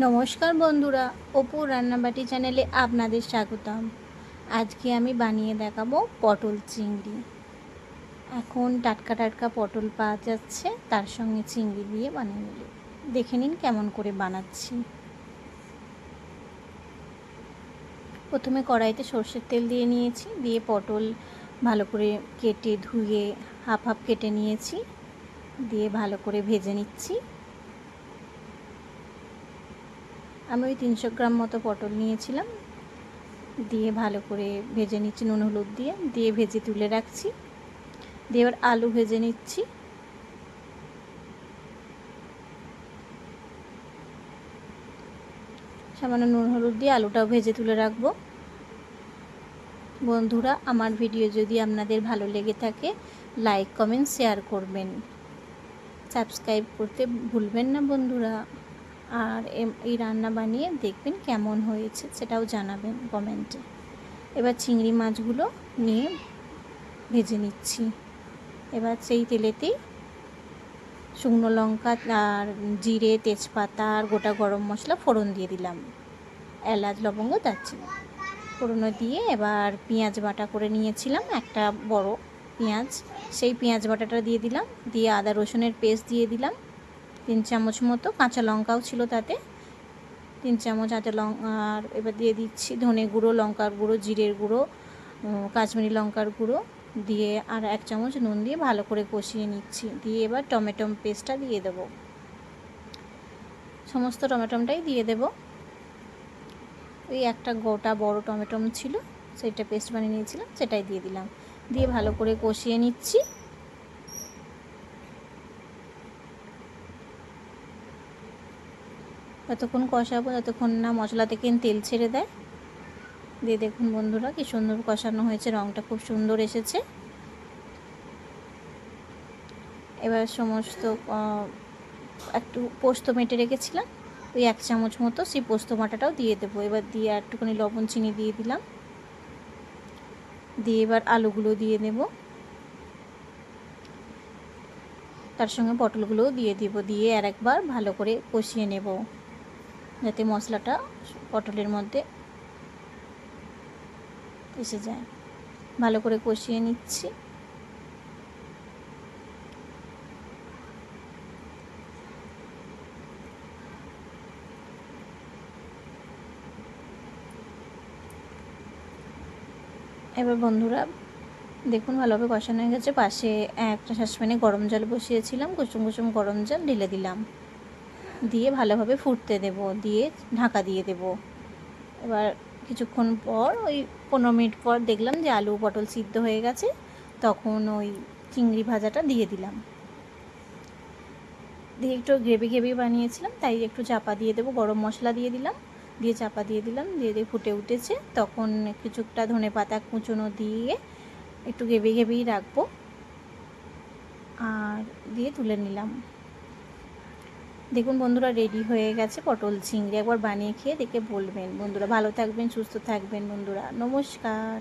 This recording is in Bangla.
নমস্কার বন্ধুরা, অপু রান্নাবাটি চ্যানেলে আপনাদের স্বাগতম। আজকে আমি বানিয়ে দেখাবো পটল চিংড়ি। এখন টাটকা টাটকা পটল পাওয়া যাচ্ছে, তার সঙ্গে চিংড়ি দিয়ে বানিয়ে নিলে দেখে নিন কেমন করে বানাচ্ছি। প্রথমে কড়াইতে সর্ষের তেল দিয়ে নিয়েছি, দিয়ে পটল ভালো করে কেটে ধুয়ে হাফ হাফ কেটে নিয়েছি, দিয়ে ভালো করে ভেজে নিচ্ছি। আমি ওই 300 গ্রাম মতো পটল নিয়েছিলাম, দিয়ে ভালো করে ভেজে নিচ্ছি নুন হলুদ দিয়ে ভেজে তুলে রাখছি। দিয়ে এবার আলু ভেজে নিচ্ছি। সামান্য নুন হলুদ দিয়ে আলুটাও ভেজে তুলে রাখবো। বন্ধুরা, আমার ভিডিও যদি আপনাদের ভালো লেগে থাকে লাইক কমেন্ট শেয়ার করবেন, সাবস্ক্রাইব করতে ভুলবেন না বন্ধুরা। আর এই রান্না বানিয়ে দেখবেন কেমন হয়েছে, সেটাও জানাবেন কমেন্টে। এবার চিংড়ি মাছগুলো নিয়ে ভেজে নিচ্ছি। এবার সেই তেলেতেই শুকনো লঙ্কা আর জিরে, তেজপাতা আর গোটা গরম মশলা ফোড়ন দিয়ে দিলাম, এলাচ, লবঙ্গ, দারচিনি ফোড়ন দিয়ে এবার পেঁয়াজ বাটা করে নিয়েছিলাম একটা বড় পেঁয়াজ, সেই পেঁয়াজ বাটাটা দিয়ে দিলাম। দিয়ে আদা রসুনের পেস্ট দিয়ে দিলাম 3 চামচ মতো, কাঁচা লঙ্কাও ছিল তাতে 3 চামচ আদা লঙ্কা। আর এবার দিয়ে দিচ্ছি ধনে গুঁড়ো, লঙ্কার গুঁড়ো, জিরের গুঁড়ো, কাশ্মীরি লঙ্কার গুঁড়ো দিয়ে আর 1 চামচ নুন দিয়ে ভালো করে কষিয়ে নিচ্ছি। দিয়ে এবার টমেটো পেস্টটা দিয়ে দেবো, সমস্ত টমেটোটাই দিয়ে দেবো। ওই একটা গোটা বড় টমেটো ছিল, সেটা পেস্ট বানিয়ে নিয়েছিলাম, সেটাই দিয়ে দিলাম। দিয়ে ভালো করে কষিয়ে নিচ্ছি। ততক্ষণ কষাবো যতক্ষণ না মশলা থেকে তেল ছেড়ে দেয়। দিয়ে দেখুন বন্ধুরা কি সুন্দর কষানো হয়েছে, রঙটা খুব সুন্দর এসেছে। এবার সমস্ত একটু পোস্ত মেটে রেখেছিলাম, ওই 1 চামচ মতো সেই পোস্ত বাটাটাও দিয়ে দেবো। এবার দিয়ে একটুখানি লবণ চিনি দিয়ে দিলাম। দিয়ে এবার আলুগুলো দিয়ে দেব, তার সঙ্গে পটলগুলোও দিয়ে দিব। দিয়ে আর একবার ভালো করে কষিয়ে নেব, যাতে মশলাটা পটলের মধ্যে এসে যায়। ভালো করে কষিয়ে নিচ্ছি। এবার বন্ধুরা দেখুন ভালোভাবে কষানো হয়ে গেছে। পাশে একটা সসপ্যানে গরম জল বসিয়েছিলাম, কুসুম কুসুম গরম জল ঢেলে দিলাম। দিয়ে ভালোভাবে ফুটতে দেব, দিয়ে ঢাকা দিয়ে দেব। এবার কিছুক্ষণ পর ওই 15 মিনিট পর দেখলাম যে আলু পটল সিদ্ধ হয়ে গেছে, তখন ওই চিংড়ি ভাজাটা দিয়ে দিলাম। দিয়ে একটু গ্রেভি গ্রেভি বানিয়েছিলাম, তাই একটু চাপা দিয়ে দেবো, গরম মশলা দিয়ে দিলাম, দিয়ে চাপা দিয়ে দিলাম। দিয়ে ফুটে উঠেছে, তখন কিছুটা ধনে পাতা কুচনো দিয়ে একটু গ্রেভি গ্রেভি রাখবো, আর দিয়ে তুলে নিলাম। দেখুন বন্ধুরা রেডি হয়ে গেছে পটল চিংড়ি। একবার বানিয়ে খেয়ে দেখে বলবেন বন্ধুরা। ভালো থাকবেন, সুস্থ থাকবেন বন্ধুরা। নমস্কার।